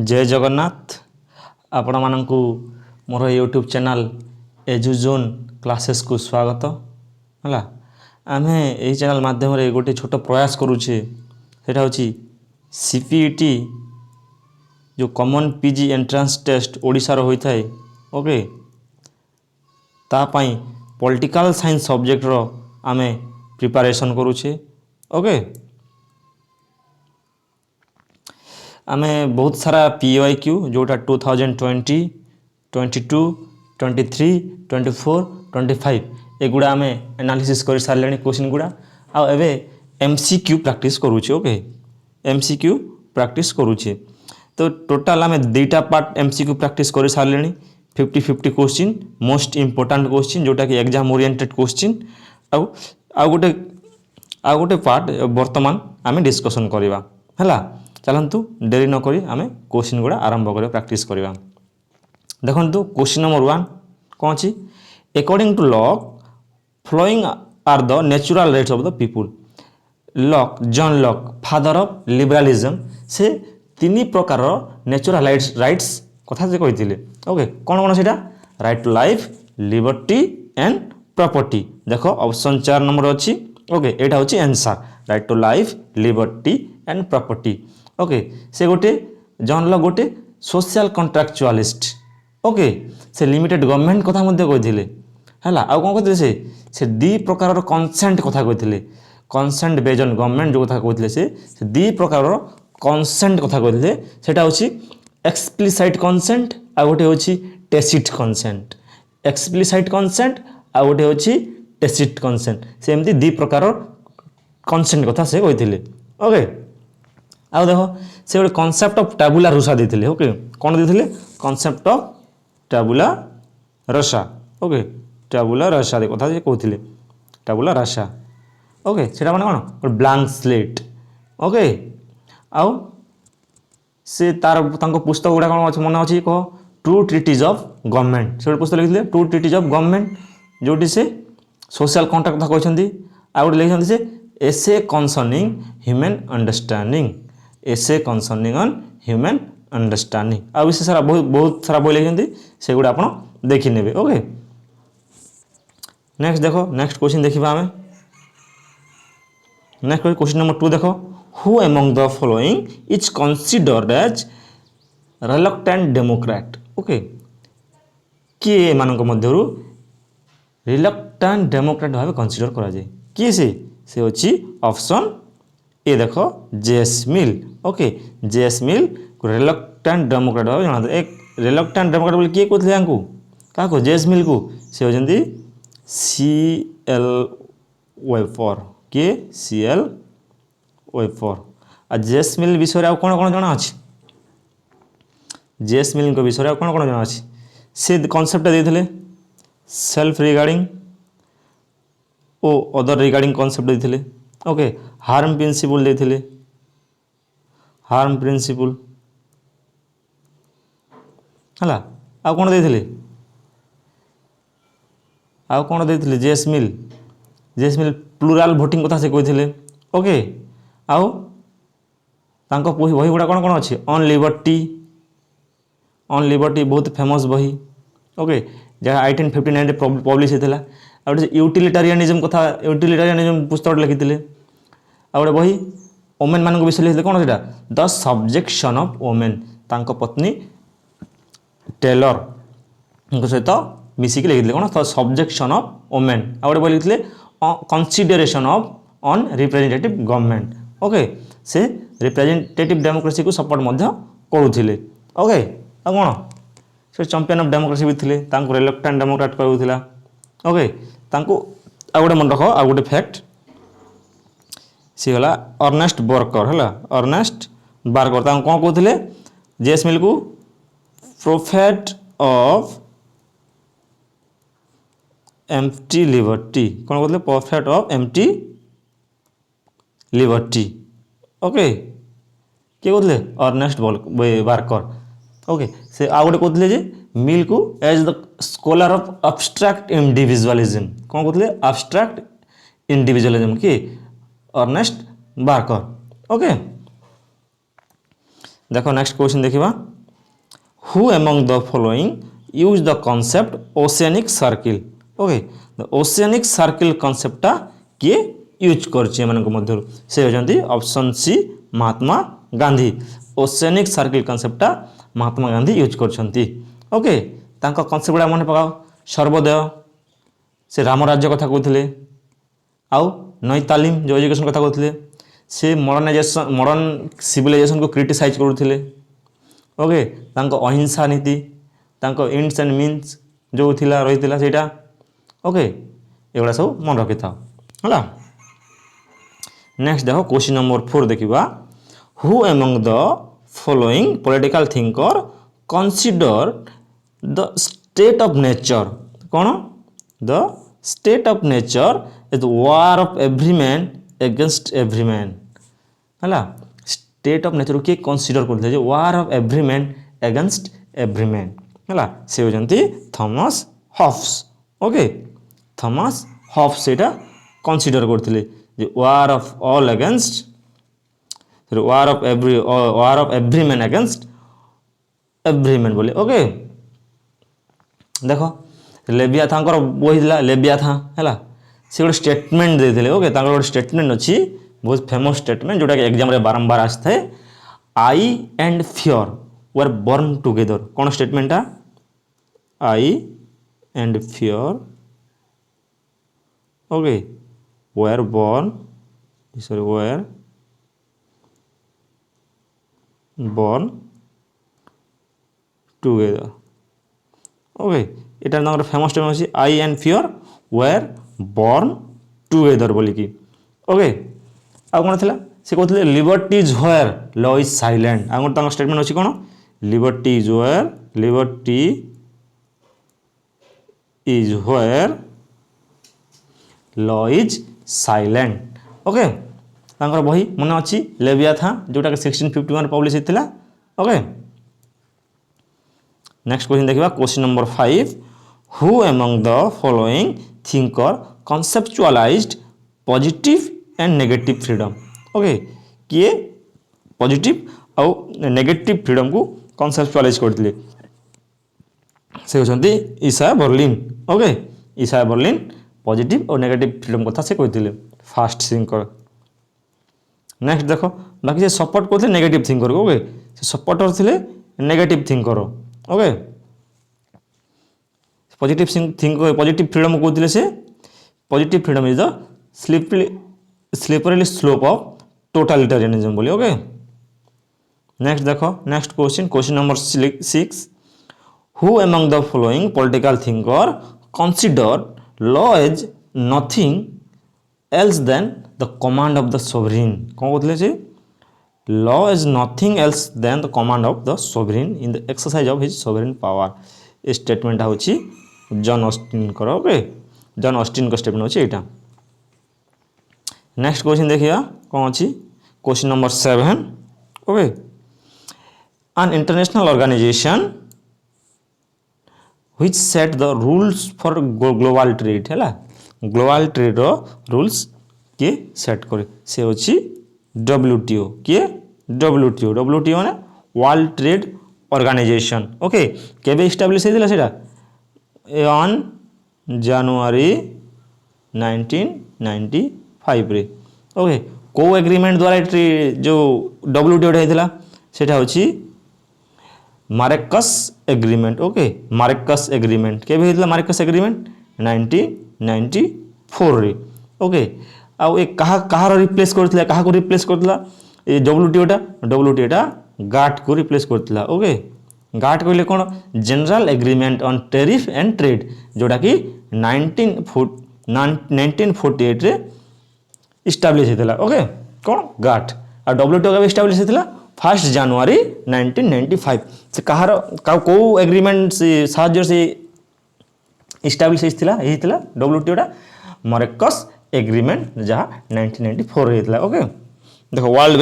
जय जगन्नाथ आपण मानकु मोर YouTube channel एजुजोन classes को स्वागत है। आमे यही चैनल माध्यम रे गोटे छोट प्रयास करुचे सेटा होची सीपीईटी जो common PG entrance test Odisha रो होई थाए ओके ता पई पॉलिटिकल साइंस सब्जेक्ट रो आमे प्रिपरेशन करुचे ओके। आमे बहुत सारा पीवाईक्यू जोटा 2020, 22, 23, 24, 25 एगुड़ा आमे एनालिसिस कर सारे क्वेश्चन गुड़ा आ एवे एमसीक्यू प्रैक्टिस करूचे ओके एमसीक्यू प्रैक्टिस करूचे। तो टोटाल आमे दुईटा पार्ट एमसीक्यू प्रैक्टिस कर सारे 50-50 क्वेश्चन मोस्ट इंपोर्टेंट क्वेश्चन जोटा कि एग्जाम ओरिएंटेड क्वेश्चन आ गोटे पार्ट वर्तमान आमे डिस्कशन करवा है। चलतु डेरी नक आम क्वेश्चन गुड़ा आरंभ कर प्रैक्टिस करवा। देखो क्वेश्चन नंबर 1 कौन अच्छी according to Locke following are the natural rights of the people. Locke John Locke father of liberalism से तीन प्रकार नेचुरल राइट्स कथा से कही ओके कौन कौन से right to life liberty and property. देखो ऑप्शन 4 नंबर अच्छी ओके यहाँ हूँ answer right to life liberty and property okay. से गोटे जॉन लॉक गोटे सोशल कॉन्ट्रैक्चुअलिस्ट ओके से लिमिटेड गवर्नमेंट कथा मध्य कही है आ कौन कहते से दी प्रकार कंसेंट कथा कही कंसेंट बेज ऑन गवर्नमेंट जो कथा कहते से दी प्रकार कंसेंट कथा कही सेटा हूँ एक्सप्लिसाइट कंसेंट आ गोटे हूँ टेसिट कंसेंट एक्सप्लिसाइट कंसेंट आ गोटे हूँ टेसिट कंसेंट से एमती दी प्रकार कंसेंट कथा से कही ओके। आउ देखो से गोटे कॉन्सेप्ट ऑफ टैबुला रसा देते ओके कौन देते कॉन्सेप्ट ऑफ टैबुला रसा ओके टैबुला रसा कथा कहते टैबुला रसा ओके सेटा माने कौन ब्लैंक स्लेट ओके। आउ से तार तांको पुस्तक गुड़ा कौन अच्छे मन अच्छी कह ट्रू ट्रिटीज ऑफ गवर्नमेंट से पुस्तक लिखते ट्रू ट्रिटीज ऑफ गवर्नमेंट जोटी से सोशल कॉन्ट्रैक्ट कथा कहते आ गोटे लिखते से essay concerning human understanding essay concerning on human understanding आ विशेष सारा बहुत सारा बही लिखते से गुड़ा आप देखी नेबे ओके। नेक्स्ट देखो नेक्स्ट क्वेश्चन देखा आम नेक्स्ट क्वेश्चन नंबर 2 देखो who among the following is considered as reluctant democrat okay किए एमानक मध्यरु रिलक्टेंट डेमोक्रेट भाव कंसीडर करा जाए किए से अच्छी ऑप्शन ए देखो J S Mill okay J S Mill reluctant democrat भाव जाना एक रिलक्टेंट डेमोक्रेट बोले किए कहते हैं क्या जेएस मिल को से होती CL वेफर किए CL वेफर आ जेएस मिल विषय आ कौन कौन जना अच्छी जेएस मिल विषय कौन कौन जना अच्छी से कनसेप्ट देते सेल्फ रिगार्डिंग ओ अदर रिगार्डिंग कनसेप्ट देते ओके हार्म प्रिंसिपल देते हार्म प्रिंसिपल है आ कौन देते आउ कौन देते जेएस मिल प्लुराल भोटिंग कथा से कही ओके आउ तांको बही गुड़ा कौन कौन अच्छे ऑन लिबर्टी बहुत फेमस बही ओके जहाँ 1859 पब्लिश होता आ गए यूटिलिटारियानिज्म कथा यूटिलिटारियानिज्म पुस्तक लिखी आ गए बही ओमेन मान विषय लिखते कौन से द सब्जेक्शन ऑफ ओमेन तांको पत्नी टेलर सहित मिसिक लिखते कौन द सब्जेक्शन ऑफ ओमेन आ गए बही लिखते consideration of on representative government okay से रिप्रेजेंटेटिव डेमोक्रेसी को सपोर्ट करुले ओके आ कौन से चैंपियन ऑफ डेमोक्रेसी भी थे रिलक्टेंट डेमोक्रेट कहूला ओके आ गोटे मन रख आ गोटे फैक्ट सी गला अर्नेस्ट बर्कर है अर्नेस्ट बार्कर कौन कहते जेएस मिल को प्रोफेट ऑफ एम्प्टी लिबर्टी कौन कहते prophet of empty liberty okay किए कहते अर्नेस्ट बार्कर ओके से आ गोटे कहते मिल को as the scholar of abstract individualism कौन कहते अब्स्ट्रैक्ट इंडिविजुअलिज्म कि अर्नेस्ट बार्कर ओके। देखो नेक्स्ट क्वेश्चन देखिबा who among the following use the concept oceanic circle okay the oceanic circle कॉन्सेप्टटा किए यूज करछि एମାନଙ୍କ मध्यरु से होजंती option C Mahatma Gandhi oceanic circle कॉन्सेप्टटा महात्मा गांधी यूज करछंती ओके तांका कॉन्सेप्ट गुडा मन पकाओ सर्वोदय से राम राज्य कथा कहते आउ नई तालीम जो एजुकेशन कथा कहते से मॉडर्न सिविलाइजेशन को क्रिटिसाइज करुले ओके तांको अहिंसा नीति तांको इंड्स एंड मीन्स जो थिला रही सेटा ओके एगुड़ा सब मन रखी था है नेक्स्ट देखो क्वेश्चन नंबर 4 देखिबा who among the following political thinker consider the state of nature कौन the state of nature is war of every man against every man है स्टेट ऑफ नेचर किए कंसीडर करते war of every man against every man है से होजंती Thomas Hobbes okay Thomas Hobbes सेटा consider करते war of all against war of every man against every man बोले okay देखो लेबियाथान बही लेबियाथान है से गोटे स्टेटमेंट देते ओके गोटे स्टेटमेंट अच्छी बहुत फेमस स्टेटमेंट जोटा कि एग्जाम रे बारंबार आसता है I and fear were born together कौन स्टेटमेंटा I and fear okay were born sorry were born together okay यहाँ फेमस स्टेटमेंट अच्छी I and fear were born together बोलिकी ओके आउ कौन थी से कहते liberty is where law is silent आउ गोटे स्टेटमेंट अच्छी कौन liberty is where law is silent okay बही मन अच्छी लेबियाथान जोटा कि 1651 पब्लिश होता ओके नेक्स्ट क्वेश्चन देखिबा question number 5 who among the following thinker conceptualized positive and negative freedom okay किए पॉजिटिव आउ नेगेटिव फ्रीडम को कॉन्सेप्चुअलाइज करते से होचंती Isaiah Berlin okay Isaiah Berlin positive और नेगेटिव फ्रीडम कथा से कहते फास्ट थिंकर नेक्स्ट देखो बाकी से सपोर्ट करते नेगेटिव थिंकर ओके से सपोर्टर थे negative thinker okay positive freedom कहते से positive freedom is the slippery slope of totalitarianism बोली ओके नेक्स्ट देखो next question number 6 who among the following political thinker consider law as nothing else than the command of the sovereign कौन कहते से law is nothing else than the command of the sovereign in the exercise of his sovereign power ये statement होची John Austin करो okay John Austin का statement होची एटा next question देखिया कौन अच्छी question number 7 okay an international organization which set the rules for global trade है global trade rules किए सेट करे से होची WTO किए WTO माने वर्ल्ड ट्रेड ऑर्गेनाइजेशन ओके केबे एस्टैब्लिश हेतिला सेटा ऑन जनवरी 1995 रे ओके को एग्रीमेंट द्वारा जो WTO हेतिला सेटा होची मारेकस एग्रीमेंट ओके मारेकस एग्रीमेंट केबे हेतिला मारेकस एग्रीमेंट 1994 रे ओके आउ ए कहाँ रिप्लेस करथिला कहाँ को रिप्लेस करथिला ए WTO टा गाट को रिप्लेस करथिला ओके गाट कहले कोन general agreement on tariff and trade जोटा कि 1948 रे इस्टाब्लिश हेतिला ओके कोन गाट आ WTO का इस्टाब्लिश हेतिला 1 जनवरी 1995 से कहार को एग्रीमेंट से साहाଯ୍य से इस्टाब्लिश हेतिला WTO टा मारेकस एग्रीमेंट जहाँ 1994 रे हेतिला ओके देखो वर्ल्ड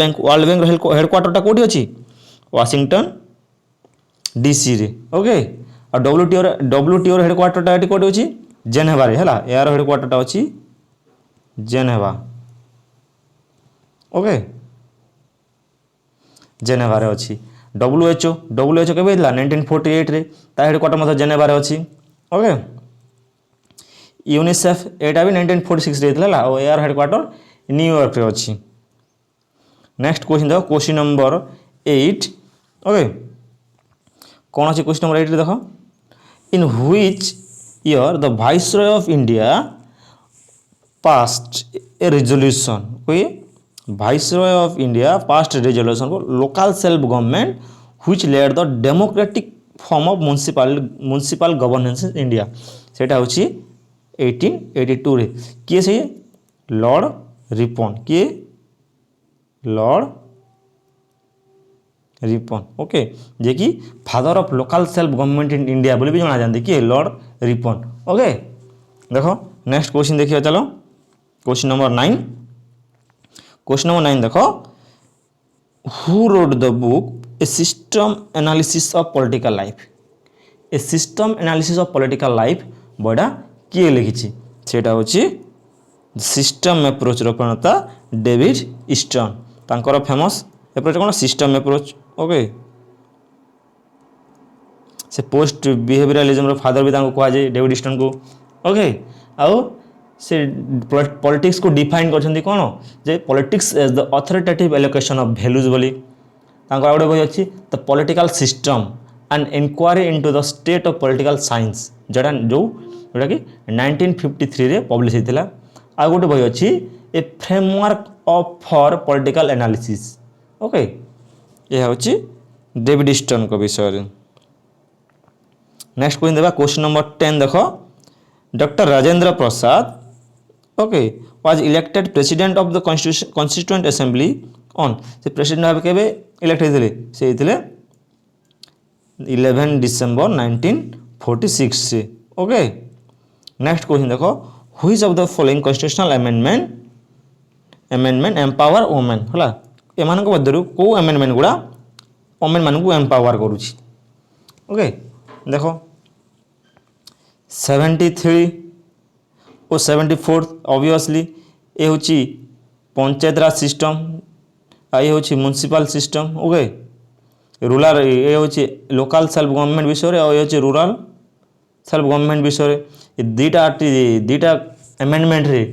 बैंक हेडक्वार्टर टा कोठी अछि वाशिंगटन DC रे ओके और WTO हेडक्वार्टर टा कोठी अछि जेनेवा रे हला यार हेडक्वार्टर टा अछि जेनेवा ओके जेनेवा रे अछि WHO केबे हितला 1948 रे ता हेडक्वार्टर मत जेनेवा रे अछि ओके यूनिसेफ एटा भी 1946 रे हितला और यार हेडक्वार्टर न्यूयॉर्क रे अछि नेक्स्ट क्वेश्चन देखो क्वेश्चन नंबर 8 ओके कौन अच्छी क्वेश्चन नंबर 8 देखो in which year the viceroy of India passed a resolution कोई viceroy of India passed resolution for local self government which led the democratic form of municipal governance in India सेटा होची 1882 रे किए से Lord Ripon किए Lord Ripon okay जे कि father of local self government in India बोली भी जाना जानते कि लॉर्ड रिपन ओके देखो नेक्स्ट क्वेश्चन देखिए चलो क्वेश्चन नंबर 9 देखो who wrote the book A system analysis of political life a system analysis of political life बड़ा किए लिखी सेटा होची सिस्टम अप्रोच रो प्रणेता डेविड ईस्टर्न तांकर फेमस अप्रोच कौन सिस्टम अप्रोच ओके से पोस्ट बिहेवियरलिज्म फादर भी कहा जाए डेविड ईस्टर्न को ओके आउ से पॉलिटिक्स को डिफाइन करछंती कौन जे politics as the authoritative allocation of values बोली तांकर आउडे बही अछि the political system and inquiry into the state of political science जोटा कि 1953 रे पब्लिश हेतिला आ गोटे बही अछि a framework of for political analysis okay यह होची डेविड ईस्टर्न को विषय रे नेक्स्ट क्वेश्चन देबा क्वेश्चन नंबर 10 देखो doctor Rajendra Prasad okay was elected president of the constituent assembly on से प्रेसिडेंट भाव केबे इलेक्ट हेतिले से हेतिले 11 डिसेंबर 1946 से ओके नेक्स्ट क्वेश्चन देखो which of the following constitutional amendment empower women हला एमान को मध्यरु को अमेंडमेंट गुडा वुमेन मान को एम्पावर करूची ओके देखो 73 और 74 ऑब्वियसली ये होची पंचायत राज सिस्टम आ ये होची म्युनिसिपल सिस्टम ओके रूरल ये होची लोकल सेल्फ गवर्नमेंट विषय रे और ये होची रूरल सेल्फ गवर्नमेंट विषय रे दीटा अमेंडमेंट रे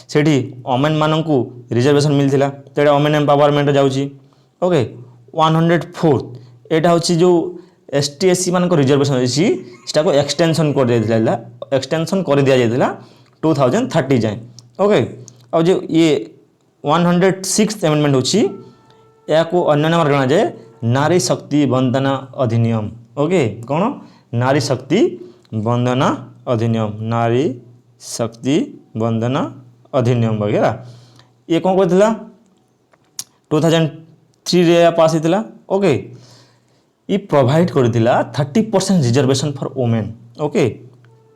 सेठी वुमेन मानन को रिजर्वेशन मिलथिला तेडा वुमेन एम्पावरमेंट जाउची ओके 104 एटा होची जो एसटी एससी मान को रिजर्वेशन अछि सेटा को एक्सटेंशन कर दिया जायतिला 2030 जाए ओके और जो ये 106th अमेंडमेंट होची या को अन्य नाम जाना जाए नारी शक्ति वंदना अधिनियम ओके कौन नारी शक्ति वंदना अधिनियम वगैरह ये कौन करथिला 2003 रे पास होता ओके ये प्रोवाइड करथिला 30% reservation for women okay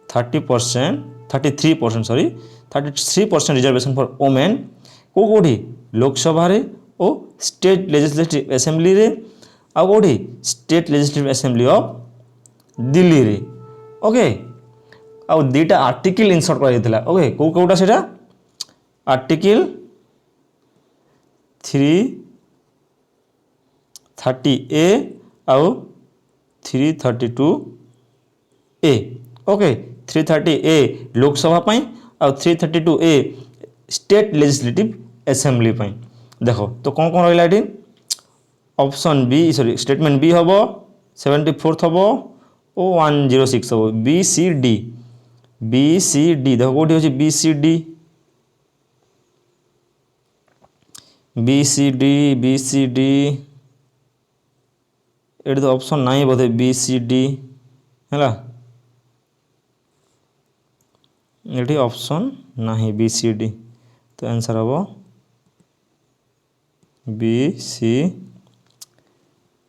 33% reservation for women कोठी लोकसभा रे ओ स्टेट लेजिस्लेटिव असेंबली रे आ कोठी state legislative assembly of Delhi रे ओके आ दीटा आर्टिकल इंसर्ट कर दिला ओके कोटा सेटा आर्टिकल 330A आउ 332A ओके 330A लोकसभा पाई और 332A स्टेट लेजिस्लेटिव असेंबली पाई देखो तो कौन कौन रहा ये option B sorry statement B हम 74th हम ओ 106 हम बी सी डी देखो कौटी अच्छे बी सी डी ये तो ऑप्शन नहीं बोधे बी सी डी है ये ऑप्शन नहीं बी सी डी तो आंसर हम B C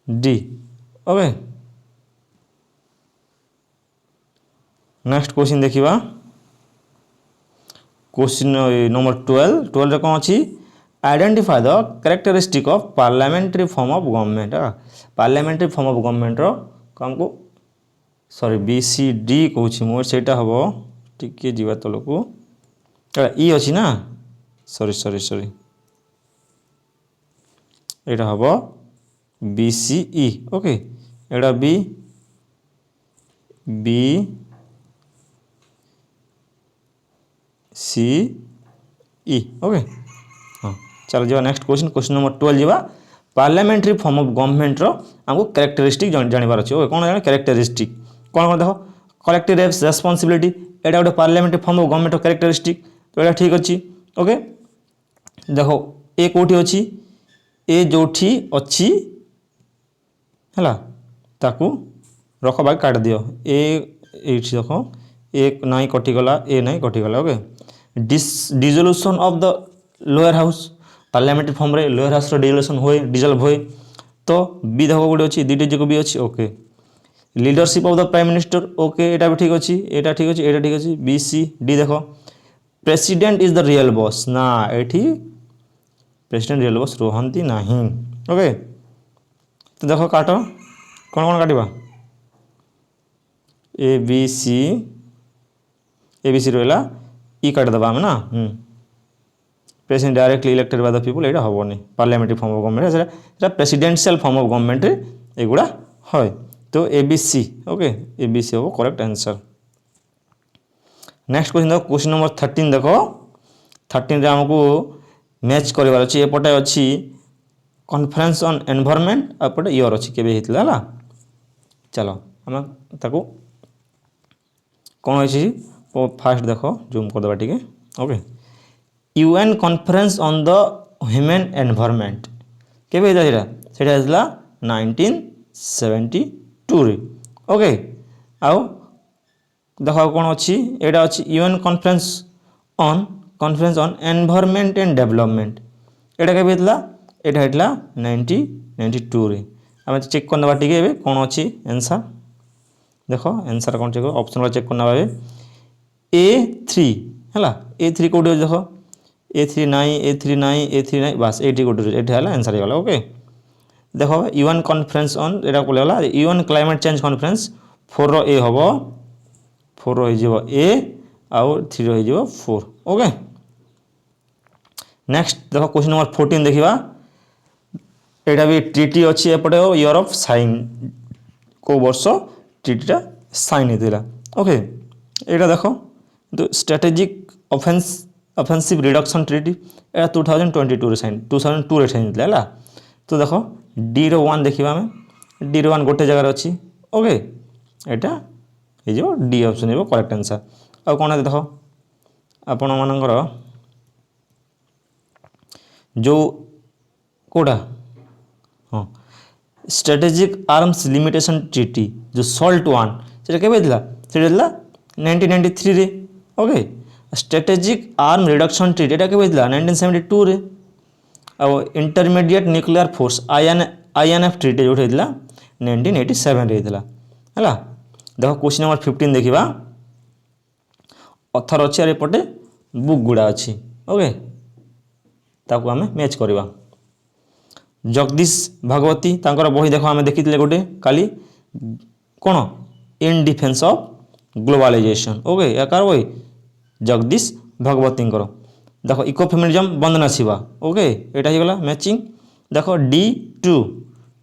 D okay next question देखिबा क्वेश्चन नंबर 12 रे कौन अच्छी identify the characteristic of parliamentary form of government parliamentary form of government रो काम को सॉरी बी सी डी कहूँ मोर सेटा हम टिके जीवा तल को ई अच्छी ना सॉरी यहाँ हम BCE ओके एटा BCE ओके हाँ चलो जा नेक्स्ट क्वेश्चन नंबर 12 जा पार्लियामेंट्री फॉर्म ऑफ गवर्नमेंट रो हमको कैरेक्टरिस्टिक जानबार अच्छे ओके कौन जाने कैरेक्टरिस्टिक कौन देखो कलेक्टिव रेस्पॉन्सिबिलिटी एटा गोटे पार्लियामेंट्री फॉर्म ऑफ गवर्नमेंट रो कैरेक्टरिस्टिक तो एटा ठीक अच्छी ओके देखो ए कोठी अच्छी ए जोठी अच्छी है ताकू रख बाकी काट दियो ए देख ए नाई कटिगला ए नाई कटिगला okay dissolution of the lower house parliamentary form रे लोअर हाउस रो डिजोल्यूशन होए डिजल्व होए तो बी देखो गोटे अच्छी दुईटे जाक भी अच्छी okay leadership of the prime minister okay एटा भी ठीक अच्छी एटा ठीक अच्छी एटा ठीक अच्छी बी सी डी देखो president is the real boss ना एठी प्रेसिडेंट रियल बॉस रुहंती नहीं ओके तो देखो काट कौन कौन काटिबा ए बी सी रहा ई काटिदेबा आम ना president directly elected by the people एटा हेनी parliamentary form of government presidential form of government एगुड़ा है तो A B C okay A B C हम करेक्ट आंसर नेक्स्ट क्वेश्चन देखो क्वेश्चन नंबर 13 देखो 13 आमको मैच करार अच्छी एपटे अच्छी कॉन्फ्रेंस ऑन एनवायरनमेंट एपटे ईयर अच्छी केबे हेतला है चलो आम ताको कौन अच्छी फास्ट देखो जूम करदे टे okay UN conference on the human environment केबे हेता सेटा 1972 रे ओके आउ देखो कौन अच्छी एटा अच्छी UN conference on environment and development एटा केबे हेतला एटा हेतला 1992 रे आम चेक करदे टे कौन अच्छी आंसर देखो आंसर कौन चेक ऑप्शन वाला चेक करना A3 है A3 कौटे देख A3 नाई बस एटी कौटे ये आंसर हो ओके देख यूएन कॉन्फ्रेंस ऑन एटा को यूएन क्लाइमेट चेंज कॉन्फ्रेंस 4 रो ए हम 4 रो ए आउ 3 रो 4 ओके नेक्स्ट देख क्वेश्चन नंबर 14 देखा एटा भी ट्रिटी अच्छी एपटे ईयर ऑफ साइन को वर्ष ट्रिटीटा साइन होता ओके एटा देख स्ट्रेटेजिक ऑफेंसिव रिडक्शन ट्रिटी एटा 2022 रे साइन 2002 रे साइन होता है तो देख डी रो 1 देखा आम डी रो 1 गोटे जगार अच्छी ओके एटा हो डी ऑप्शन हो करेक्ट आंसर आ कौन देख आपण मानकर जो कोड़ा हाँ स्ट्रेटेजिक आर्म्स लिमिटेशन ट्रिटी जो सॉल्ट 1 से 1993 रे okay strategic arm reduction treaty एटा केबे 1972 रे आ intermediate nuclear force INF treaty जो 1987 रे है देखो क्वेश्चन नंबर 15 देखा अथर अच्छी एपटे बुक गुड़ा अच्छी ओके ताकू आम मैच करवा जगदीश भागवती तांकर बही देखो आम देखी गोटे काली कौन in defence of globalisation okay या कार वही जगदीश भागवती देखो इकोफेमिनिज्म वंदना शिवा ओके एटा हो मैचिंग देखो D2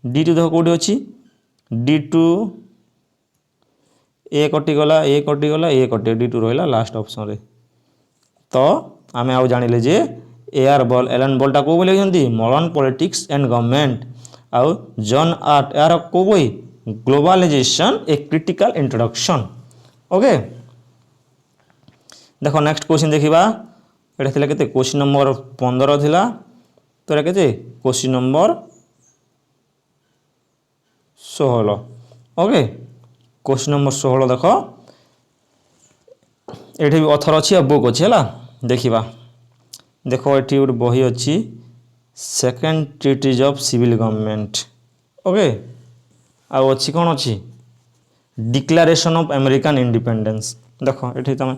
देखो कौटी अच्छी D2 ए कटिगला D2 रहा लास्ट ऑप्शन रे तो आम आउ जानिले जे एआर बॉल एलन बॉलटा कौ बोले मॉडर्न पॉलिटिक्स एंड गवर्नमेंट आउ जॉन आर्ट यार कौ बही globalisation a critical introduction okay देखो नेक्स्ट क्वेश्चन देखा एटा थिला केते क्वेश्चन नंबर 15 थिला तो एटा केते question number 16 okay question number 16 देखो एठी भी ऑथर अच्छी बुक अच्छी है देखा देखो ये गोटे बही अच्छी second treatise of civil government okay आउ अच्छी कौन अच्छी डिक्लेरेशन ऑफ अमेरिकन इंडिपेंडेंस देखो ये तुम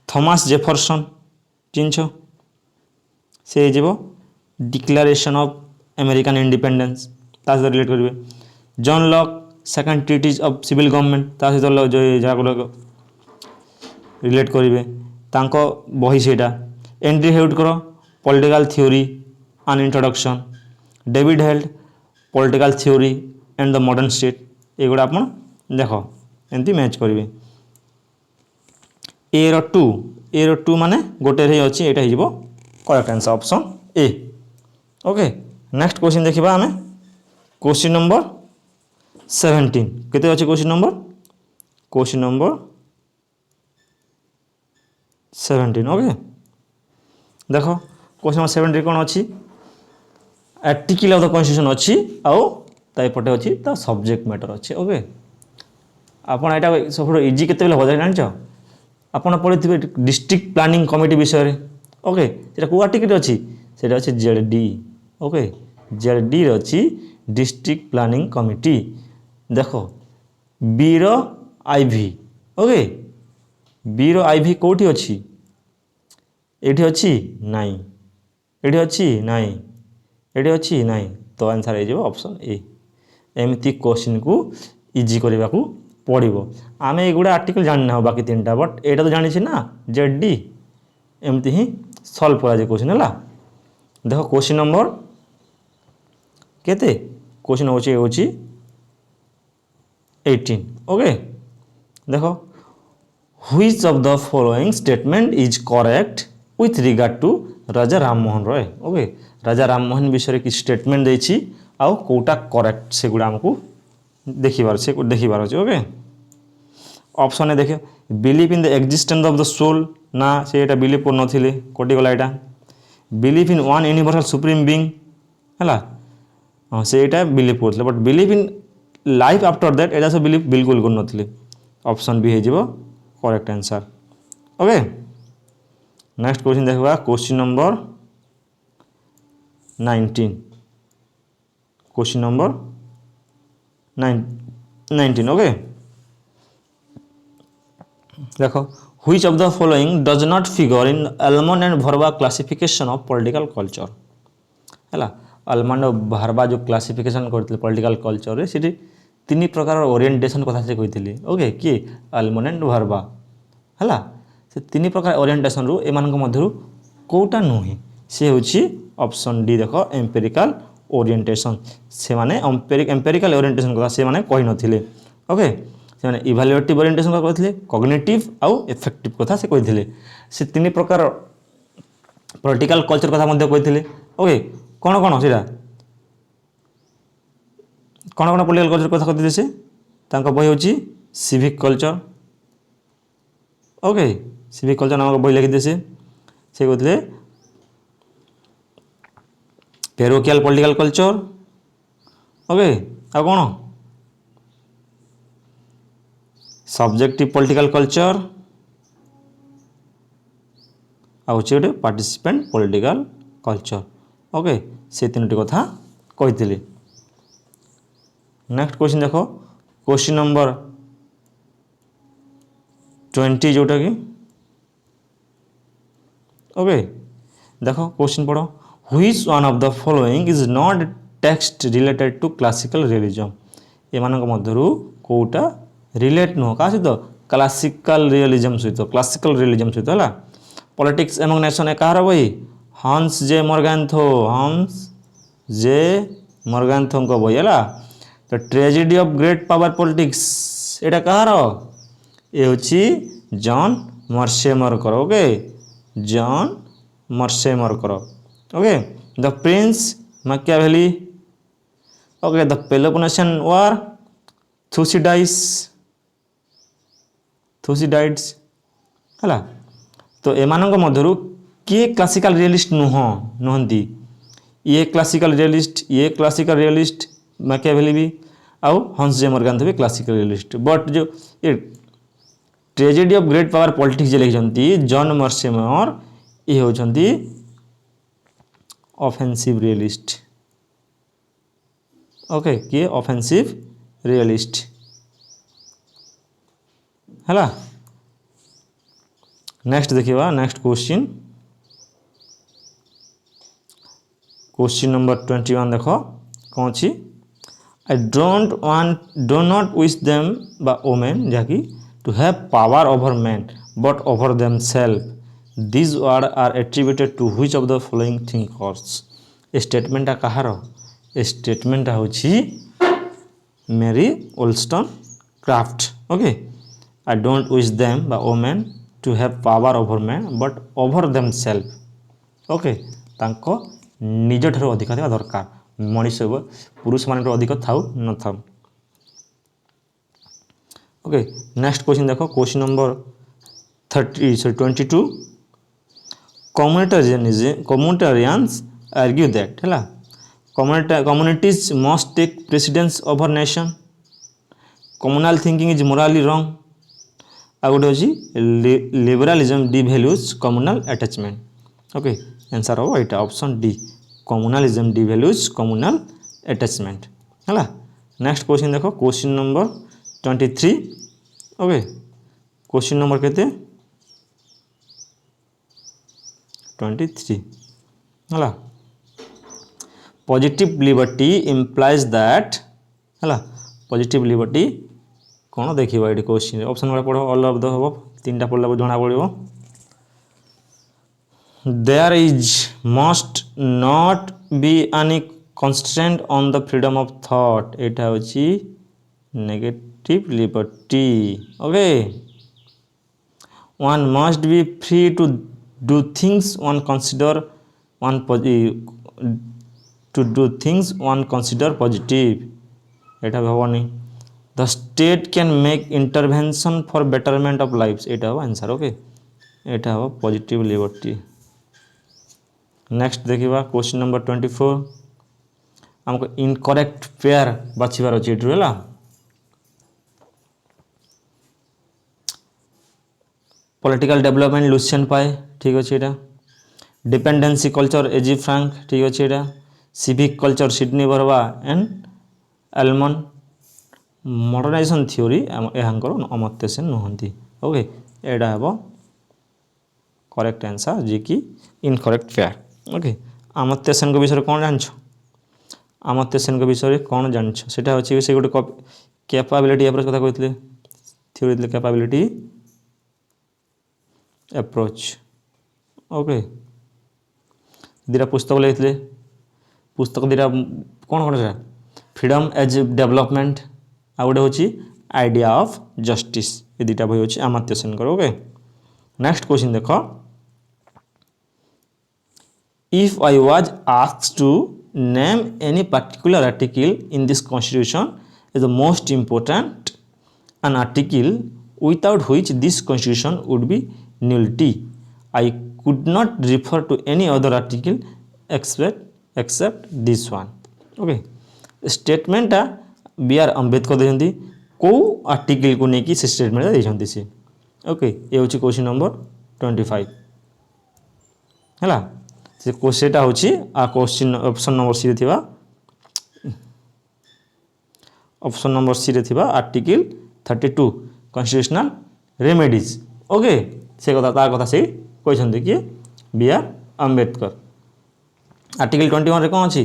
थॉमस जेफरसन चिन्ह से डिक्लेरेशन ऑफ अमेरिकन इंडिपेंडेंस सहित रिलेट करेंगे John Locke second treatise of civil government सहित जो जगह रिलेट करेंगे बही से एंड्री हेउडकर political theory and introduction David Held political theory and the modern state एगुड़ा आप देख एमती मैच करेंगे ए रो टू माने गोटे रही अच्छी यहाँ हो करेक्ट आंसर ऑप्शन ए। ओके नेक्स्ट क्वेश्चन देखा आम क्वेश्चन नंबर 17 केते अच्छे क्वेश्चन नंबर 17 ओके देख क्वेश्चन नंबर 17 कौन अच्छी आर्टिकल ऑफ द कॉन्स्टिट्यूशन अच्छी आउ तापटे अच्छी ता सब्जेक्ट मैटर अच्छी ओके आपन यहाँ सब इजी केते हो जान आपड़ पढ़ी डिस्ट्रिक्ट प्लानिंग कमिटी विषय ओके ये कौ आर्टिकल अच्छी से अच्छे जेड ओके जेड अच्छी डिस्ट्रिक्ट प्लानिंग कमिटी देख बीर आईवी ओके बीर आईवी कौटी अच्छी ये अच्छी नाई ये अच्छी नाई ये अच्छी नाई तो आंसर हो ऑप्शन ए एमती क्वेश्चन को इजी करने को पड़ो आम एगुड़ा आर्टिकल जानना हो बाकी 3टा बट एटा तो जानी ना जेड डी एमती ही सल्व करा क्वेश्चन है देख क्वेश्चन नंबर केते क्वेश्चन हो 18 ओके देख which of the following statement is correct with regard to Raja Ram Mohan Roy okay Raja Ram Mohan विषय कि स्टेटमेंट देछि आउ कोटा करेक्ट से गुड़ा हमको देखिबार अच्छे ओके ऑप्शन देखे believe in the existence of the soul ना से एटा बिलीव कर नथिले कोटी गला एटा believe in one universal supreme being हला हां से एटा बिलीव करथले but believe in life after that एटा से बिलीव बिल्कुल कर नथिले ऑप्शन बी हे जिवो correct answer okay next question देखबा question number 19 question number 19 okay देखो which of the following does not figure in Almond and Verba classification of political culture है Almond और भरवा जो क्लासिफिकेशन करते पॉलिटिकल कल्चर से 3 प्रकार ओरिएंटेशन कथा से कही ओके किए अल्मंड एंड भरवा है से 3 प्रकार ओरिएंटेशन रु एमान मध्य कोटा नुहे सी हूँ ऑप्शन डी देख एम्पेरिकल ओरिएंटेशन से माने एम्पेरिकल ओरिएंटेशन कथा से माने कही नथिले ओके से माने इवैल्यूएटिव ओरिएंटेशन का कहते कॉग्निटिव आउ इफेक्टिव कथा से कही से 3 प्रकार पॉलिटिकल कल्चर कथा मध्य कही ओके कौन कौन से कौन कौन पॉलिटिकल कल्चर कथा कहते से तांका बही होची civic culture okay civic culture नामक बही लिखिदे से कहते पेरोकियल पॉलिटिकल कल्चर ओके आ कौन सब्जेक्टिव पॉलिटिकल कल्चर आउे पार्टिसिपेंट पॉलिटिकल कल्चर ओके से 3टी कथा कही नेक्स्ट क्वेश्चन देखो क्वेश्चन नंबर 20 जोटा कि ओके देखो क्वेश्चन पढ़ो which one of the following is not text related to classical realism एमान मध्य कोटा रिलेट नुह क्या सहित क्लासिकल रियलिज्म सहित है पॉलिटिक्स एमंग नेशन कहार बही हंस जे मॉर्गन्थो बही है तो tragedy of great power politics एटा कहार ये हूँ जॉन मर्सेमरकर ओके जॉन मर्सेमरकर okay the prince Machiavelli okay the Peloponnesian war Thucydides है तो एमानक मध्यरु किए क्लासिकल रियलिस्ट नुहंती ये क्लासिकल रियलिस्ट मैकियावेली भी आउ हंस जे मॉर्गन्थो भी क्लासिकल रियलिस्ट बट जो ये tragedy of great power politics जे लिखिछंती जॉन मर्सेमर ये होछंती ऑफेंसिव रियलिस्ट ओके किए ऑफेंसिव रियलिस्ट है नेक्स्ट देखिए नेक्स्ट क्वेश्चन नंबर 21 देख कौन अच्छी I do not wish them बा वोमेन जहाँकि to have power over man but over them self this word are attributed to which of the following thinkers ये स्टेटमेंटा कहार ए स्टेटमेंट होची Mary wollstonecraft okay I don't wish them बा women to have power over man but over them self okay तांको निज ठाରୁ ଅଧିକ ଥିବା ଦରକାର ମଣିଷ ପୁରୁଷମାନଙ୍କର ଅଧିକ ଥାଉ ନଥାଉ ओके नेक्स्ट क्वेश्चन देखो question number 22 communitarians argue that है communities must take precedence over nation communal thinking is morally wrong आ गोटे होची liberalism devalues communal attachment okay answer हो एटा option D communalism devalues communal attachment है next question देखो question number 23 okay question number केते 23 है पॉजिटिव लिबर्टी इम्प्लाइज दैट है पॉजिटिव लिबर्टी कौन देखिए ये क्वेश्चन ऑप्शन वाला पढ़ो ऑल ऑफ द हम तीन टा पढ़ला जना पड़ो there is must not be any constraint on the freedom of thought एटा होची negative liberty okay one must be free to do things one consider one to do things one consider positive एटा भवनी the state can make intervention for betterment of life एटा हो answer okay एटा हो positive liberty next देखिबा question number 24 हमको incorrect pair बाछिबार अछि एटुला political development Lucian पाए ठीक अच्छे एटा डिपेंडेंसी कल्चर एजी फ्रांक ठीक अच्छे एटा सिविक कल्चर सिडनी बर्वा एंड एलमन मॉडर्नाइजेशन थ्योरी एहांकर अमर्त्य सेन नुहंती ओके एडा हेबो करेक्ट आंसर जे कि incorrect pair okay Amartya Sen को विषय कोन जानछो अमर्त्य सेन को विषय कोन जानछो सेटा होछि से गोटे कैपेबिलिटी अप्रोच कथा कहथिले थ्योरी दिले कैपेबिलिटी अप्रोच ओके दीरा पुस्तक लेथिले पुस्तक दीरा कोन कोन फ्रीडम एज डेवलपमेंट आ गोटे होची आइडिया ऑफ जस्टिस ये दुटा बही होची अमर्त्य सेन कर ओके नेक्स्ट क्वेश्चन देखो if I was asked to name any particular article in this constitution is the most important an article without which this constitution would be nullity I could not refer to any other article except this one okay statement B R Ambedkar देखते कौ article को लेकिन से statement देखते सी okay ये हूँ question number 25 है से क्वेश्चन हूँ आ क्वेश्चन ऑप्शन नंबर सी रे ऑप्शन नंबर सी रे आर्टिकल 32 कॉन्स्टिट्यूशनल रेमेडीज ओके से कथा तार कथा से कहते कि बी आर अम्बेडकर आर्टिकल 21 रे कौन अच्छी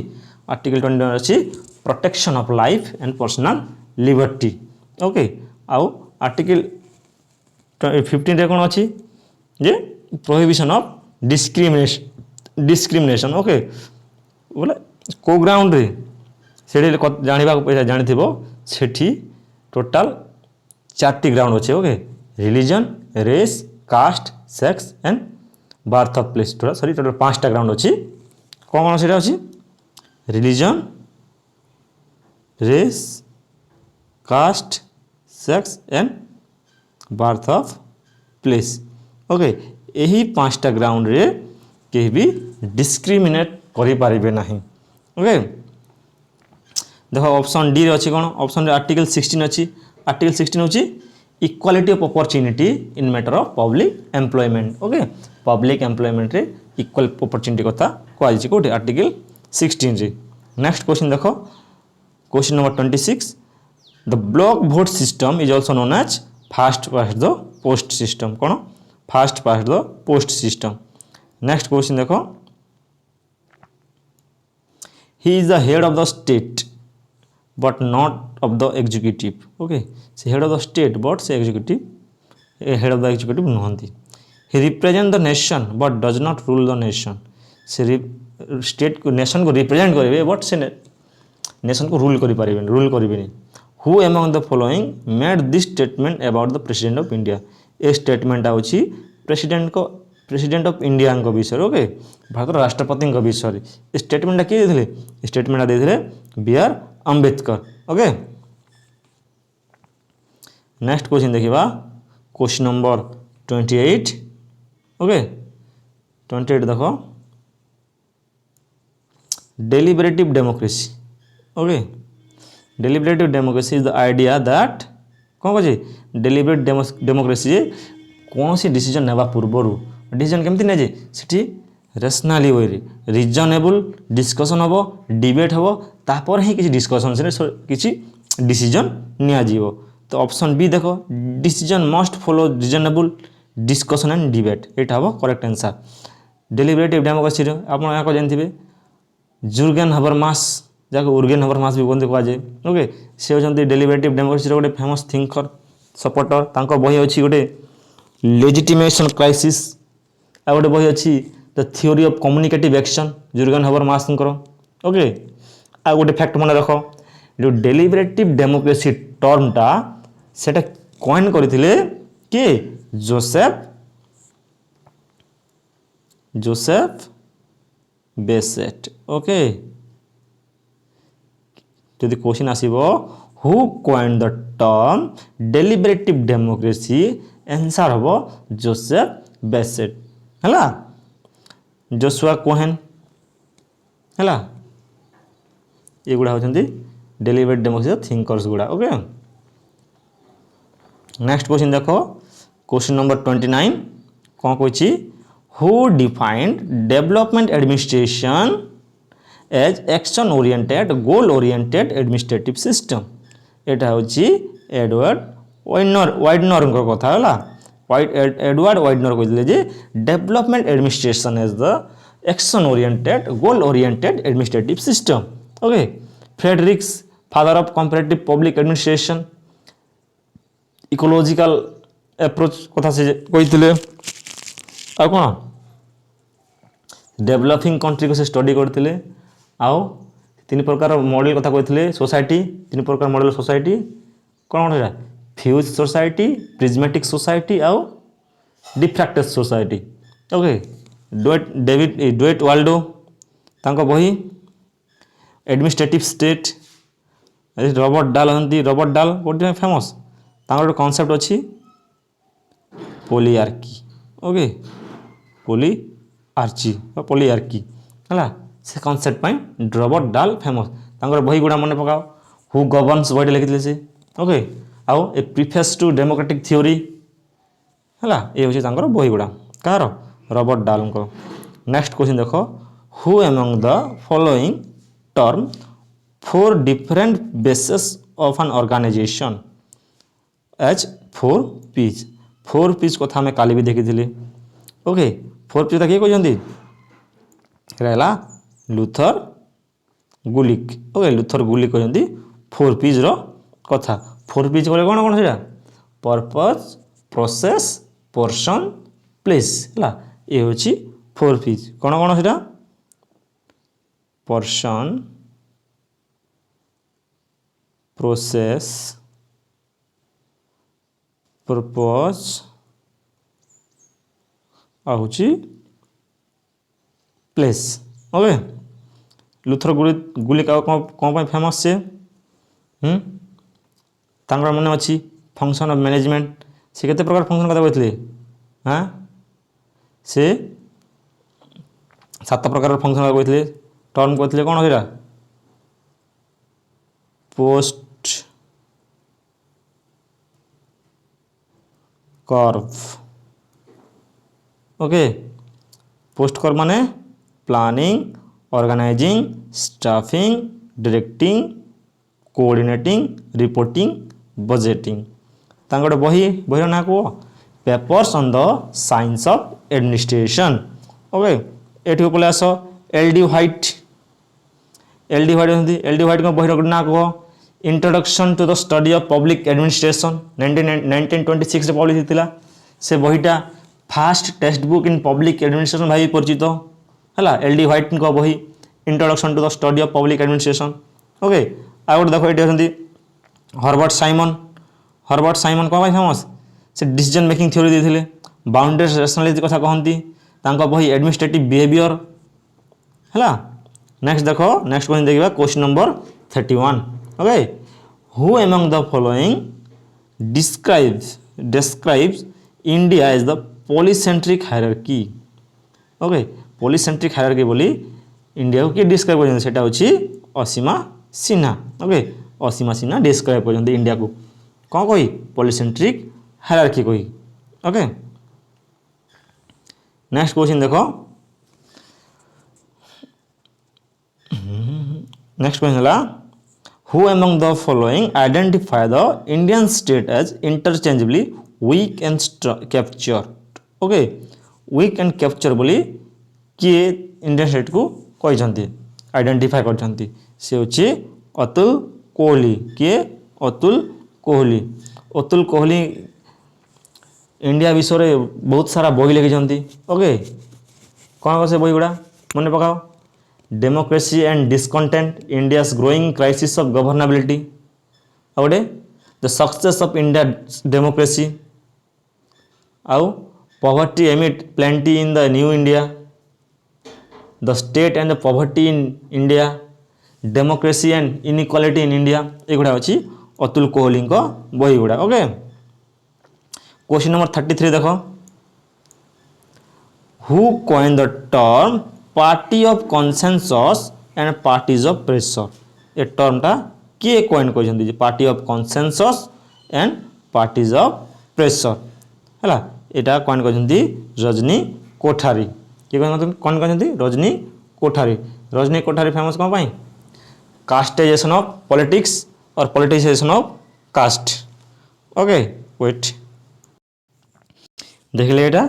आर्टिकल 21 अच्छी protection of life and personal liberty okay आउ आर्टिकल 15 रे कौन अच्छी जे प्रोहिबिशन ऑफ डिस्क्रिमिनेशन ओके बोले को ग्राउंड रे सेठी जानी सेठी टोटाल 4टी ग्राउंड अच्छे okay religion race caste sex and birth of place sorry total 5टा ग्राउंड अच्छी कौन कौन से अच्छी religion race caste sex and birth of place okay यही 5टा ग्राउंड रे कहीं भी डिस्क्रिमिनेट करि पारिबे नहीं ओके देखो ऑप्शन डी रे अच्छी कौन ऑप्शन आर्टिकल 16 अच्छी आर्टिकल 16 होची equality of opportunity in matter of public employment okay public employment रे इक्वल अपॉर्चुनिटी कथा कहछि कोठी आर्टिकल 16 रे नेक्स्ट क्वेश्चन देखो question number 26 the block vote system is also known as first past the post system कौन first past the post system next question देखो he is the head of the state but not of the executive okay so head of the state but say executive head of the executive nuhanti he represent the nation but does not rule the nation से state को nation को represent करेंगे but से nation को rule करें। Who among the following made this statement about the president of India. ए statement होची president of India विषय। ओके, भारत राष्ट्रपति विषय स्टेटमेंट किए देते? स्टेटमेंट देते B R Ambedkar. Okay, next question देखिबा, क्वेश्चन नंबर 28। ओके, 28 देखो, deliberative democracy। ओके, deliberative democracy is the idea that कौन कहे deliberative democracy कौन सी डिसीजन नेबा पूर्वर डिसीजन केमती ने सेठी रेशनाली वे रिजनेबल डिस्कशन हम, डिबेट हम, तापर ही किसी डिस्कशन से किसी डिसीजन निया जीवो। तो ऑप्शन बी देखो, decision must follow reasonable discussion and debate, एटा हम करेक्ट आंसर। डेलिब्रेटिव डेमोक्रेसी आप जानते जुर्गेन हबरमास, जहाँ उर्गेन हबरमास भी कहते कहुए। ओके, सी होती डेलिब्रेटिव डेमोक्रेसी गोटे फेमस थिंकर सपोर्टर। तांको बही अच्छी गोटे लेजिटिमेशन क्राइसिस, आ गोटे बही अच्छी the theory of communicative action Jurgen Habermas. Okay, आ गोटे फैक्ट मन रख, जो डेलिब्रेटिव डेमोक्रेसी टर्मटा सेटा कॉइन करथिले के जोसेफ बेसेट। ओके, जदि क्वेश्चन आसीबो who coin the term deliberative democracy, answer हबो जोसेफ बेसेट हला, जोशुआ कोहेन हला। ये गुड़ा होचंती डेलिब्रेटिव डेमोक्रेसी थिंकर्स गुड़ा। ओके, नेक्स्ट क्वेश्चन देखो, क्वेश्चन नंबर 29 कौन कहछि, who defined development administration as action oriented goal oriented administrative system. एटा होछि एडवर्ड वाइडनर कथा हला। एडवर्ड वाइडनर कहले जे development administration as the action oriented goal oriented administrative system. Okay, Fredericks father of comparative public administration ecological approach कथा से कहते। आ कौन डेवलपिंग कंट्री को से स्टडी करते। आउ तीन प्रकार मॉडल कथा कहते, सोसाइटी तीन प्रकार मॉडल सोसाइटी कौन कौन है, फ्यूज सोसाइटी, प्रिज्मेटिक सोसाइटी आउ diffracted society. Okay, duet Waldo तांको बही एडमिनिस्ट्रेटिव स्टेट, रॉबर्ट डाल हंती, रॉबर्ट डाल गोटे फेमस तांको गोटे कॉन्सेप्ट अच्छी पोलियार्की। ओके, पोलियार्की है से कॉन्सेप्ट पर रॉबर्ट डाल फेमस। तांकर बही गुड़ा मन पकाओ, हु गवर्नस बहीटे लिखिले से। ओके, आउ ए प्रिफेस टू डेमोक्रेटिक थ्योरी है, ये हूँ तांकर बही गुड़ा कार रॉबर्ट डाल को। नेक्स्ट क्वेश्चन देखो, who among the following term four different basis of an organisation as 4 P's। 4 P's कथा आम काली भी देखी थी। ओके, 4 P's किए कहते रहा लुथर गुलिक। ओके, लुथर गुलिक कहते 4 P's कथा। 4 P's कौन कौन से पर्पस, प्रोसेस, पर्सन, प्लेस है, ये हूँ 4 P's। कौन कौन से पर्सन, प्रोसेस, पर्पस आ प्लेस। ओके, लुथर गुलिक कौन फेमस से मन अच्छी फंक्शन ऑफ मैनेजमेंट। से केते प्रकार फंक्शन कथा कहते, हाँ से 7 प्रकार फंक्शन कहते। टर्म कहते कौन है POSDCORB. Okay, POSDCORB माने planning, organising, staffing, directing, coordinating, reporting, budgeting. तांगोटे बहीर ना कह papers on the science of administration. Okay, एठी पले आस L D White. L D White को बहीर ना कह introduction to the study of public administration 1926 रे पब्लिश होता। से बहीटा first textbook in public administration भाई परिचित है। एल डी व्हाइट को बही introduction to the study of public administration. Okay आ गोटे देख ये होती हर्बर्ट साइमन कौन फेमस से डिसीजन मेकिंग थ्योरी देते बाउंड्री रेशनालिटी कथा कहती बही एडमिनिस्ट्रेटिव बिहेवियर है। नेक्स्ट देखो नेक्स्ट क्वेश्चन देखा question number 31 okay who among the following describes India as the polycentric hierarchy okay polycentric hierarchy बोली इंडिया को किए डिस्क्राइब कर सेटा होची असीमा सिन्हा ओके असीमा सिन्हा डिस्क्राइब कर इंडिया को कौन कही पॉलीसेंट्रिक हायरार्की कही ओके। नेक्स्ट क्वेश्चन देखो नेक्स्ट क्वेश्चन है who among the following identify the Indian state as interchangeably weak and captured okay weak and capture बोली किए इंडियन स्टेट को कहते आइडेंटिफाई करते सी हूँ अतुल कोहली किए अतुल कोहली इंडिया विषय में बहुत सारा बही लिखिं ओके कौन से बही गुड़ा मन पकाओ democracy and discontent India's growing crisis of governability आ गए the success of India democracy आउ poverty amid plenty in the new India the state and the poverty in India democracy and inequality in India एगुड़ा अच्छी अतुल कोहली बही गुड़ा okay. Question number 33 देखो who coin the term party of consensus and parties of pressure ए टर्मटा किए coin कहते party of consensus and parties of pressure है यहाँ कॉइन कहते रजनी कोठारी किए कौन कहते रजनी कोठारी फेमस कौन पाई कास्टाइजेशन ऑफ पॉलिटिक्स और politicisation of caste okay wait देखले यहाँ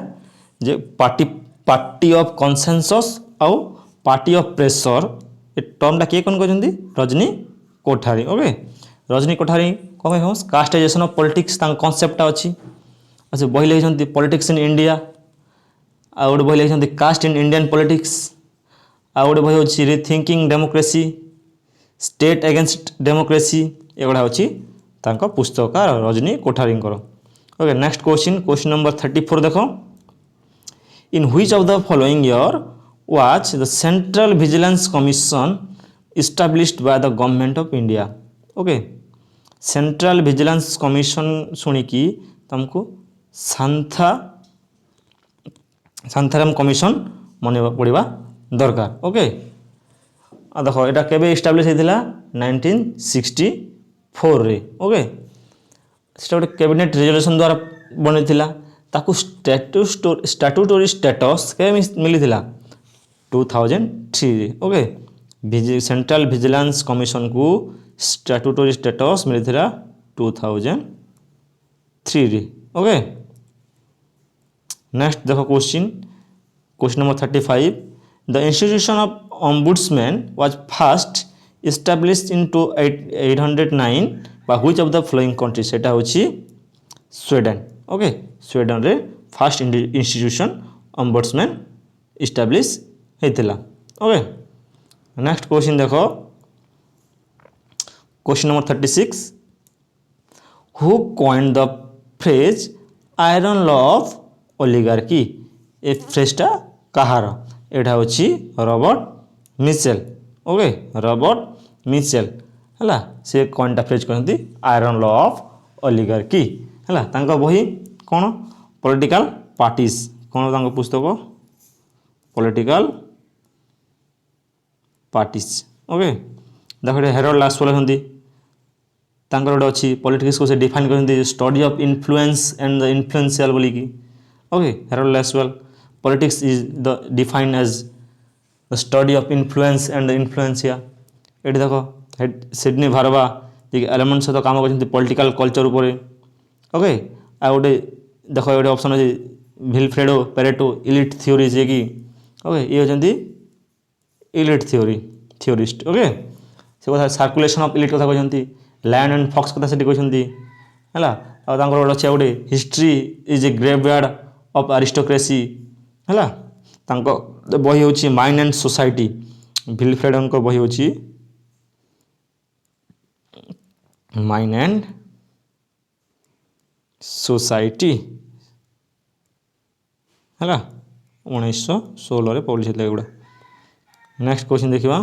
जे पार्टी ऑफ कॉन्सेंसस आउ पार्टी ऑफ प्रेशर ए टर्मटा किए कौन कहते रजनी कोठारी ओके रजनी कोठारी कौन फेमस कास्टाइजेशन ऑफ पॉलिटिक्स कॉन्सेप्टा अच्छी अच्छा बही लिखिं पॉलिटिक्स इन इंडिया आ गोटे बही लिखिं कास्ट इन इंडियन पॉलिटिक्स आ गोटे बही हूँ rethinking democracy state against democracy एगुड़ा अच्छी पुस्तक Rajni Kothari okay. Next question number 34 देखो in which of the following year was the central vigilance commission established by the government of India okay central vigilance commission शुणिकी तुमको सांथाराम कमीशन मन पड़ा दरकार okay देखो यहाँ केबे इस्टाब्लिश होता 1964 रे ओके से गोटे कैबिनेट रेजोल्यूशन द्वारा बनी ताकू स्टैट्यूटोरी स्टेटस के मिली 2003 ओके सेंट्रल विजिलेंस कमीशन को स्टैट्यूटोरी स्टेटस मिली 2003 रे ओके। नेक्स्ट देखो question number 35 the institution of ombudsman was first established in 809 by which of the following countries सेटा होची स्वीडन ओके स्वीडन रे फर्स्ट इंस्टीट्यूशन ombudsman इस्टाब्लिश होइतिला ओके। नेक्स्ट क्वेश्चन देखो question number 36 who coined the phrase iron law of oligarchy ए फ्रेजटा कहार एटा होची Robert Michels okay Robert Michels है से कौनटा फ्रेज कहते आयरन लॉ ऑफ ओलिगार्की है बही कौन पॉलिटिकल पार्टीज कौन पुस्तक पॉलिटिकल पार्टीज ओके देखो हेरोल्ड लासवाल होती गोटे अच्छी पॉलिटिक्स को से डिफाइन करते study of influence and the influential बोलिकी okay Harold Lasswell politics is the define as the study of influence and the influential ये देखो सिडनी भारवा एलिमेंट सहित काम कर पॉलिटिकल कल्चर उपर ओके आ गोटे देख गोटे ऑप्शन अच्छे विल्फ्रेडो पेरेटो इलिट थ्योरी जे कि ओके ये होती इलिट थ्योरिस्ट ओके से कथा सर्कुलेशन ऑफ इलिट कथा कहते लायन एंड फॉक्स कथा से कहते है गोटे अच्छे गोटे history is a graveyard of aristocracy है बही हूँ माइंड एंड सोसाइटी विल्फ्रेडो बही हूँ माइन एंड सोसाइटी है 1916 पब्लिश होता एगुड़ा। नेक्स्ट क्वेश्चन देखा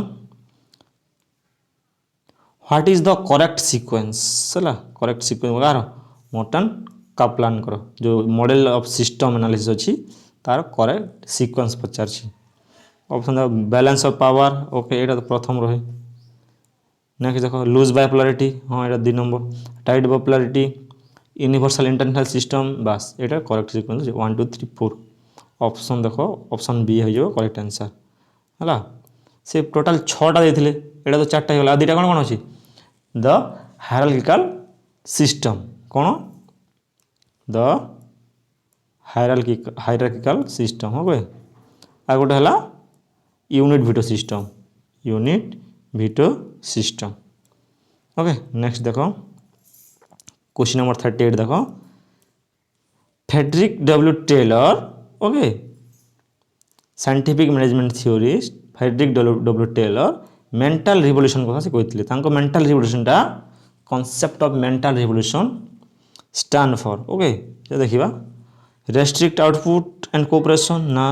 what is the correct sequence है correct sequence car Morton Kaplan जो मॉडल ऑफ सिस्टम एनालिसिस अच्छी तार करेक्ट सीक्वेंस पचार ऑप्शन देखो बैलेंस ऑफ पावर ओके ये तो प्रथम रहे। नेक्स्ट देखो लूज बाइपोलारिटी हाँ ये 2 number tight bipolarity universal international system बस ये करेक्ट सीक्वेंस 1 2 3 4 ऑप्शन देखो ऑप्शन बी हो करेक्ट आंसर है से टोटाल 6टा देते यहाँ तो 4टा होगा दुटा कौन कौन अच्छी द हायरार्किकल सिस्टम कौन द हायरार्किकल सिस्टम हो गए आ गोटे है unit veto system okay. Next देखो क्वेश्चन नंबर 38 देखो Frederick W Taylor okay scientific management theorist Frederick W Taylor mental revolution कथा से कहते मेंटल रिवोल्यूशनटा concept of mental revolution stand for okay देखा रेस्ट्रिक्ट आउटपुट एंड कोऑपरेशन ना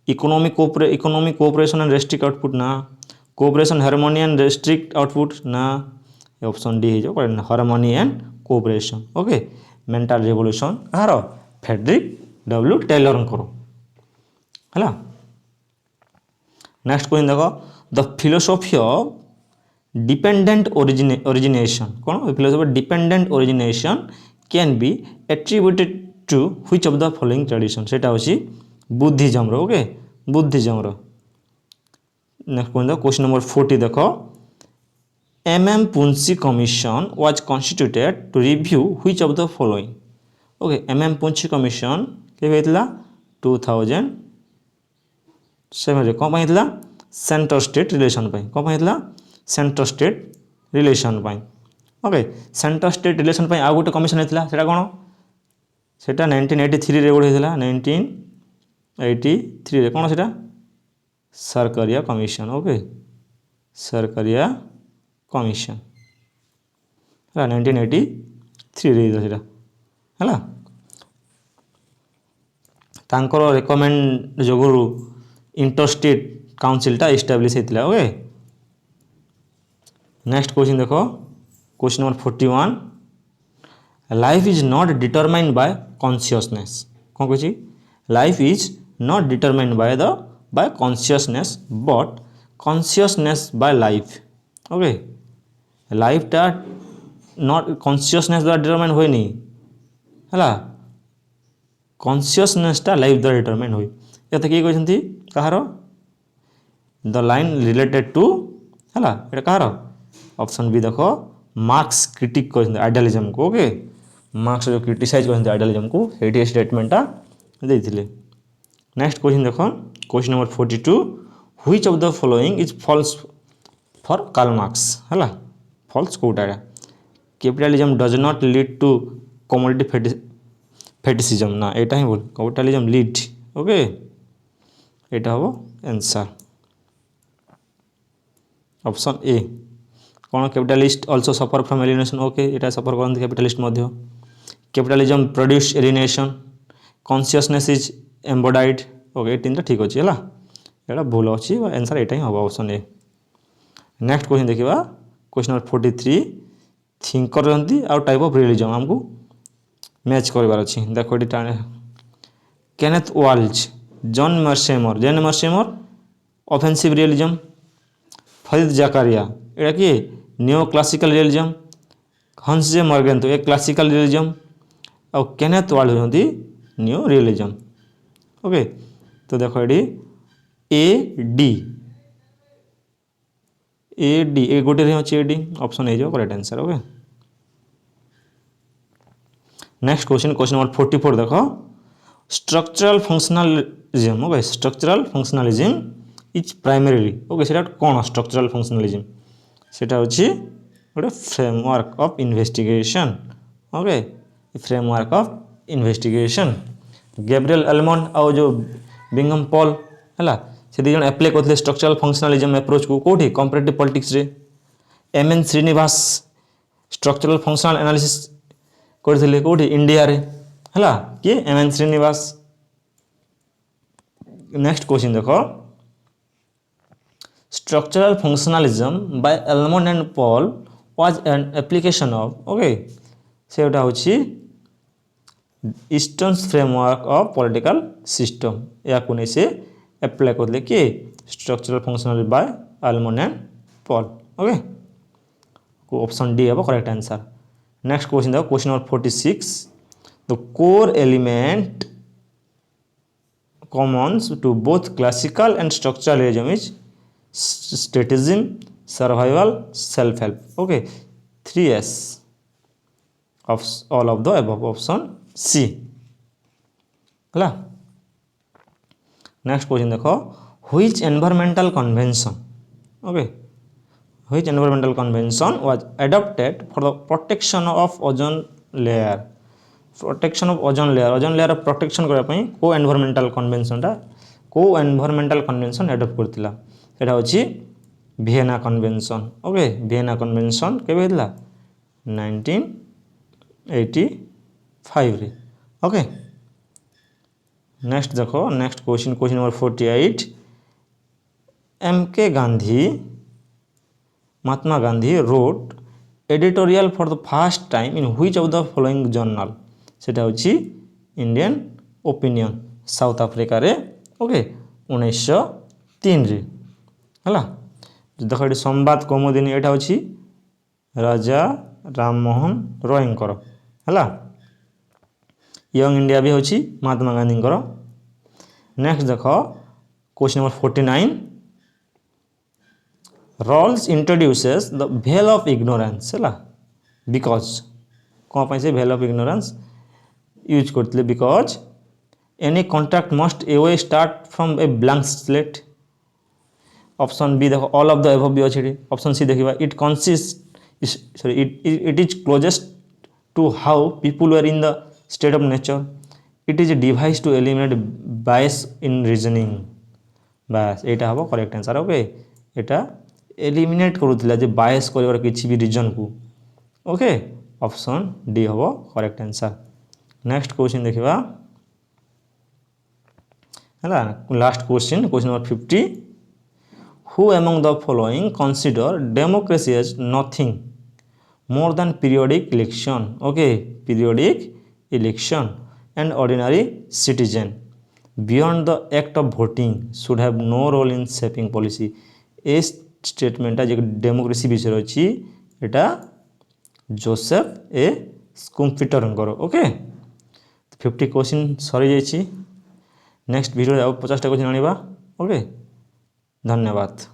economic cooperation and restrict output ना cooperation harmony and restrict output ना option D हो harmony and cooperation okay mental revolution कहार फ्रेडरिक डब्ल्यू टेलर है। Next question देखो the philosophy of dependent origination कौन philosophy of dependent origination can be attributed to which of the following tradition सेटा होची Buddhism रो okay Buddhism रो। Next question number 40 देखो MM Punchhi commission was constituted to review which of the following okay MM Punchhi commission के होइतला 2007 रे कौन होइतला सेंटर स्टेट रिलेशन कौन होइतला centre state relation okay centre state relation आ गोटे कमिशन होइतला सेटा कौन सेटा 1983 रे गोटे होइतला 1983 रे कौन सेटा Sarkaria commission okay Sarkaria commission है 1983 रे सेटा है तांकर रेकमेंड जोगुरु इंटरस्टेट काउंसिलटा एस्टाब्लिश होता ओके। नेक्स्ट क्वेश्चन देखो question number 41 life is not determined by consciousness कौन कही life is not determined by consciousness but consciousness by life okay लाइफटा नॉट कॉन्शियसनेस द्वारा डिटरमाइन हुए नहीं है कॉन्शियसनेसटा लाइफ द्वारा डिटरमाइन हुए ये किए कहते कहार द लाइन रिलेटेड टू है ये कहार ऑप्शन बी देखो मार्क्स क्रिटिक कहते आइडियलिज्म को ओके मार्क्स जो क्रिटिसाइज करते आइडियलिज्म को ये स्टेटमेंटा देते। नेक्स्ट क्वेश्चन देखो question number 42 which of the following is false for Karl Marx है फॉल्स कोटा capitalism does not lead to commodity fetishism ना यहाँ ही बोल कैपिटलिज्म लीड ओके यहाँ हम आंसर ऑप्शन ए कौन capitalist also suffer from alienation okay यहाँ suffer करते capitalist capitalism produce alienation consciousness is embodied okay 3टा ठीक अच्छे है यहाँ भूल अच्छी आंसर यहाँ ही हम ऑप्शन ए। नेक्स्ट क्वेश्चन देखा क्वेश्चन नंबर 43 थिंकर रही आउ टाइप ऑफ रियलिज्म आमको मैच करार अच्छी देखो ये Kenneth Waltz John Mearsheimer offensive realism Fareed Zakaria यहाँ किए नियो क्लासिकल रियलिज्म हंस जे मॉर्गन तो एक क्लासिकल रियलिज्म और केनेथ वाल्ज होती न्यू रियलिज्म ओके तो देखो ये ए डी ए गोटे अच्छे ए डी ऑप्शन हो correct answer okay. Next question number 44 देखो structural functionalism okay structural functionalism is primarily okay सेटा कौन स्ट्रक्चरल फंक्शनलिज्म सेटा होची गोटे framework of investigation okay framework of investigation Gabriel Almond और जो बिंगम पॉल है से दी जन एप्लाई करते स्ट्रक्चरल फंक्शनलिज्म अप्रोच को कौटी कंपैरेटिव पॉलिटिक्स रे MN Srinivas structural functional analysis करथिले कोठी इंडिया रे हला किए एमएन श्रीनिवास। नेक्स्ट क्वेश्चन देखो structural functionalism by Almond and Powell was an application of okay सेटा होची eastern framework of political system या कोने से अप्लाई करले कि structural functional by Almond and Powell okay को ऑप्शन डी है करेक्ट आंसर। नेक्स्ट क्वेश्चन देखो question number 46 the core element commons to both classical and structural realism is strategism, survival, self-help okay 3s of all of the above option C हला। Next question देखो which environmental convention okay which environmental convention was adopted for the protection of ozone layer protection of ozone layer protection करने को environmental convention adopt करथिला सेटा होची Vienna convention okay Vienna convention केबे हेतला 1985 रे ओके। नेक्स्ट देखो next question number 48 M K Gandhi Mahatma Gandhi wrote editorial for the first time in which of the following journal सेटा होची इंडियन ओपिनियन साउथ अफ्रीका रे ओके 1903 रे हला। देखो ये संवाद कौमुदी एटा होची राजा राममोहन रॉयंकर हला। यंग इंडिया भी होची महात्मा गांधी कर। नेक्स्ट देखो question number 49 Rawls introduces the veil of ignorance हला बिकॉज कौन पाई से वेल ऑफ इग्नोरेंस यूज करते बिकॉज एनी कॉन्ट्रैक्ट मस्ट एवे start from a blank slate. Option B देखो ऑल ऑफ द एबव भी अच्छे। ऑप्शन सी देखिए it consist sorry it is closest to how people were in the state of nature. It is a device to eliminate bias in reasoning बायस एटा हम correct answer okay एटा eliminate करूला जे बायस कर किसी भी रीजन को ओके ऑप्शन डी हम करेक्ट आंसर। नेक्स्ट क्वेश्चन देखिबा हला last question number 50 who among the following consider democracy as nothing more than periodic election okay periodic election and ordinary citizen beyond the act of voting should have no role in shaping policy. ए statement जो democracy विषय अच्छी एटा Joseph A Schumpeter okay 50 question सरी जाइए। Next video 50टा question आनिबा okay धन्यवाद।